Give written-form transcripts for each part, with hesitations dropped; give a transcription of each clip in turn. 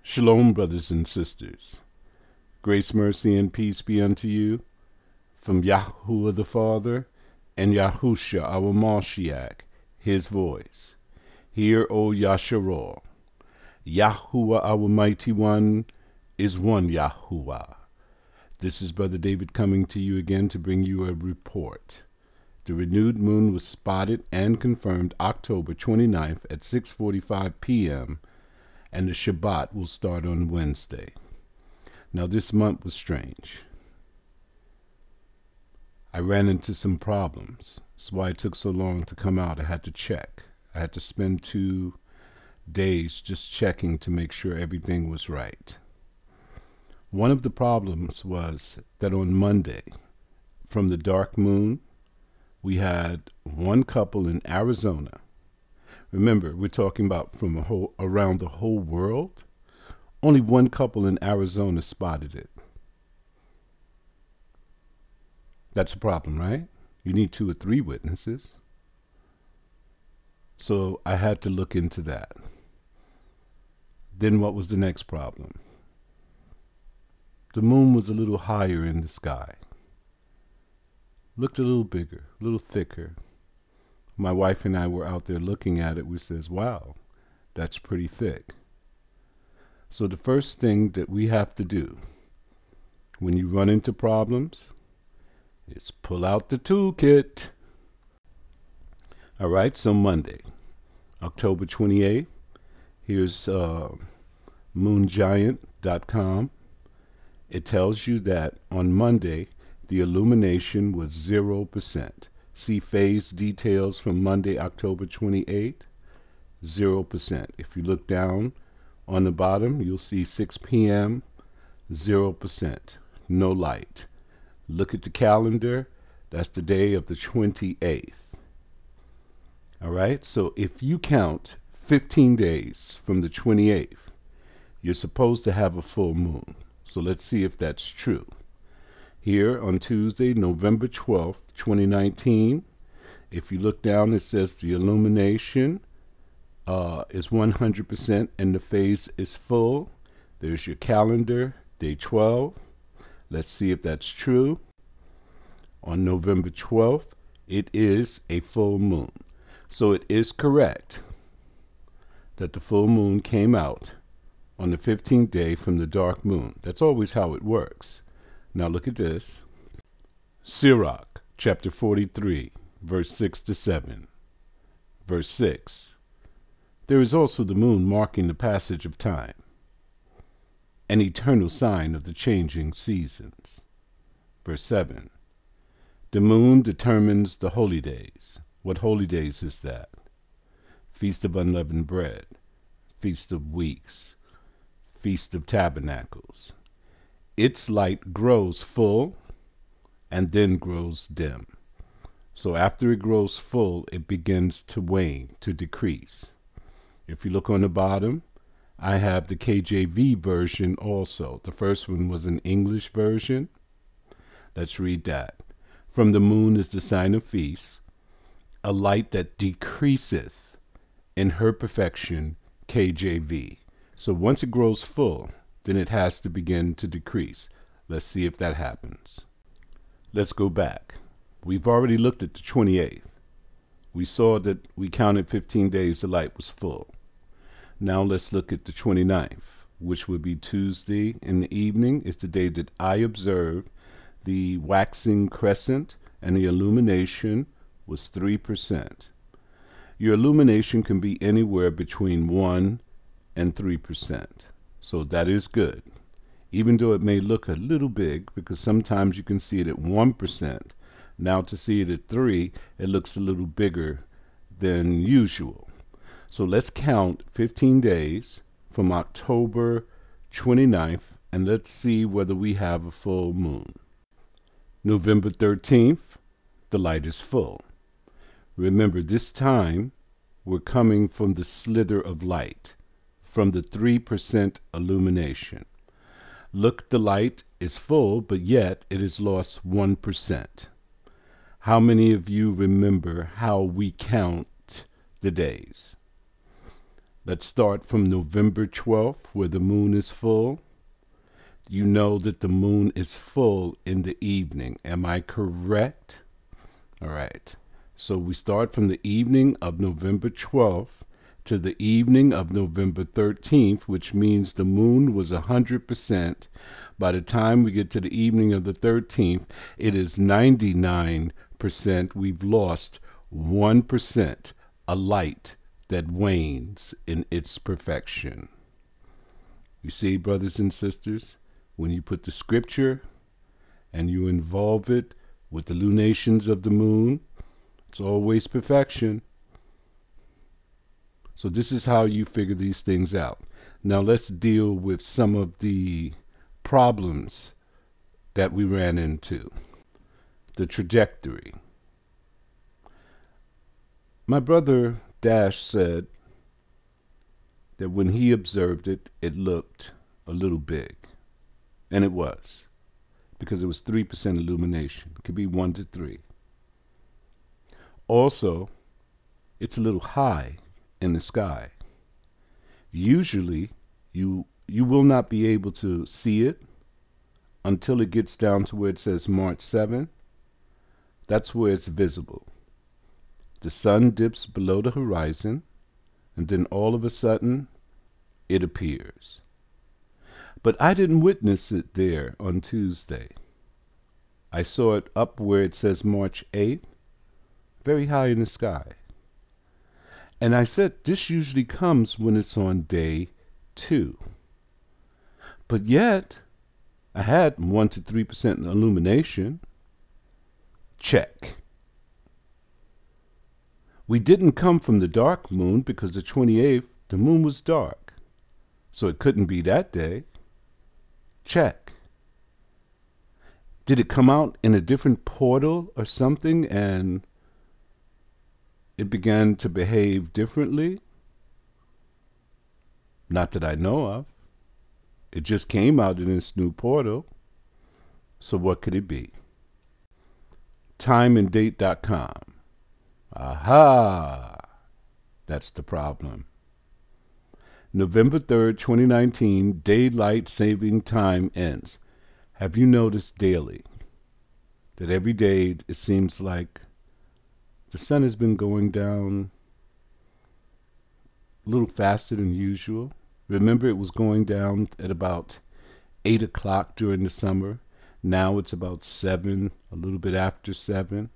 Shalom, brothers and sisters. Grace, mercy, and peace be unto you from Yahuwah the Father and Yahusha our Mashiach, his voice. Hear, O Yasharah. Yahuwah our mighty one is one Yahuwah. This is Brother David coming to you again to bring you a report. The renewed moon was spotted and confirmed October 29th at 6:45 p.m., and the Shabbat will start on Wednesday. Now, this month was strange. I ran into some problems. That's why it took so long to come out. I had to check. I had to spend 2 days just checking to make sure everything was right. One of the problems was that on Monday, from the dark moon, we had one couple in Arizona. Remember, we're talking about from around the whole world. Only one couple in Arizona spotted it. That's a problem, right? You need 2 or 3 witnesses. So I had to look into that. Then what was the next problem? The moon was a little higher in the sky. Looked a little bigger, a little thicker. My wife and I were out there looking at it. We says, wow, that's pretty thick. So the first thing that we have to do when you run into problems is pull out the toolkit. All right, so Monday, October 28th, here's moongiant.com. It tells you that on Monday, the illumination was 0%. See phase details from Monday, October 28th, 0%. If you look down on the bottom, you'll see 6 p.m., 0%, no light. Look at the calendar, that's the day of the 28th. All right, so if you count 15 days from the 28th, you're supposed to have a full moon. So let's see if that's true. Here on Tuesday, November 12th, 2019, if you look down, it says the illumination is 100% and the phase is full. There's your calendar, day 12. Let's see if that's true. On November 12th, it is a full moon. So it is correct that the full moon came out on the 15th day from the dark moon. That's always how it works. Now look at this. Sirach, chapter 43, verse 6 to 7. Verse 6. There is also the moon marking the passage of time, an eternal sign of the changing seasons. Verse 7. The moon determines the holy days. What holy days is that? Feast of unleavened bread, Feast of Weeks, Feast of Tabernacles. Its light grows full and then grows dim. So after it grows full, it begins to wane, to decrease. If you look on the bottom, I have the KJV version also. The first one was an English version. Let's read that. From the moon is the sign of feast, a light that decreaseth in her perfection, KJV. So once it grows full, then it has to begin to decrease. Let's see if that happens. Let's go back. We've already looked at the 28th. We saw that we counted 15 days the light was full. Now let's look at the 29th, which would be Tuesday in the evening. It's the day that I observed the waxing crescent and the illumination was 3%. Your illumination can be anywhere between 1 and 3%. So that is good, even though it may look a little big, because sometimes you can see it at 1%. Now to see it at 3, it looks a little bigger than usual. So let's count 15 days from October 29th, and let's see whether we have a full moon. November 13th, the light is full. Remember, this time we're coming from the slither of light, from the 3% illumination. Look, the light is full, but yet it has lost 1%. How many of you remember how we count the days? Let's start from November 12th, where the moon is full. You know that the moon is full in the evening. Am I correct? All right. So we start from the evening of November 12th to the evening of November 13th, which means the moon was 100%. By the time we get to the evening of the 13th, it is 99%. We've lost 1%, a light that wanes in its perfection. You see, brothers and sisters, when you put the scripture and you involve it with the lunations of the moon, it's always perfection. So this is how you figure these things out. Now let's deal with some of the problems that we ran into. The trajectory. My brother Dash said that when he observed it, it looked a little big. And it was, because it was 3% illumination. It could be 1 to 3. Also, it's a little high in the sky. Usually, you will not be able to see it until it gets down to where it says March 7. That's where it's visible. The sun dips below the horizon, and then all of a sudden, it appears. But I didn't witness it there on Tuesday. I saw it up where it says March 8th, very high in the sky. And I said this usually comes when it's on day 2. But yet, I had 1 to 3% illumination. Check. We didn't come from the dark moon because the 28th, the moon was dark. So it couldn't be that day. Check. Did it come out in a different portal or something and it began to behave differently? Not that I know of. It just came out in this new portal. So what could it be? Timeanddate.com. Aha! That's the problem. November 3rd, 2019, daylight saving time ends. Have you noticed daily that every day it seems like the sun has been going down a little faster than usual? Remember, it was going down at about 8 o'clock during the summer. Now it's about 7, a little bit after 7.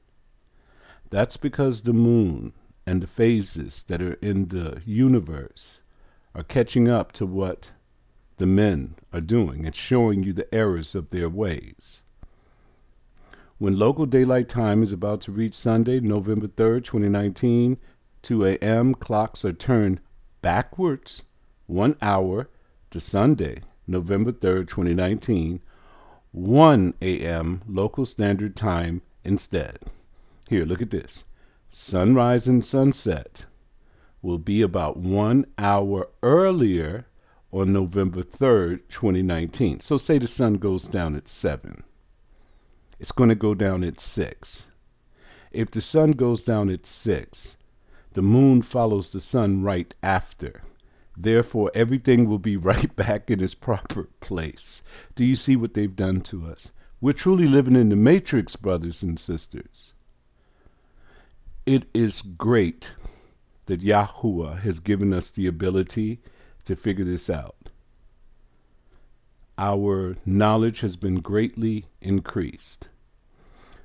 That's because the moon and the phases that are in the universe are catching up to what the men are doing and showing you the errors of their ways. When local daylight time is about to reach Sunday, November 3rd, 2019, 2 a.m., clocks are turned backwards 1 hour to Sunday, November 3rd, 2019, 1 a.m. local standard time instead. Here, look at this. Sunrise and sunset will be about 1 hour earlier on November 3rd, 2019. So say the sun goes down at 7. It's going to go down at 6. If the sun goes down at 6, the moon follows the sun right after. Therefore, everything will be right back in its proper place. Do you see what they've done to us? We're truly living in the matrix, brothers and sisters. It is great that Yahuwah has given us the ability to figure this out. Our knowledge has been greatly increased.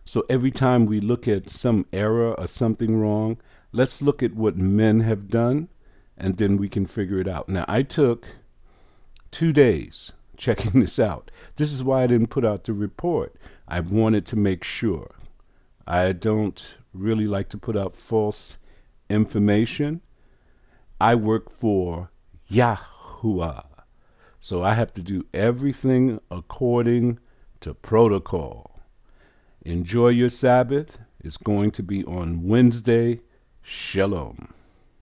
So every time we look at some error or something wrong, let's look at what men have done, and then we can figure it out. Now, I took 2 days checking this out. This is why I didn't put out the report. I wanted to make sure. I don't really like to put out false information. I work for Yahuwah. So I have to do everything according to protocol. Enjoy your Sabbath. It's going to be on Wednesday. Shalom.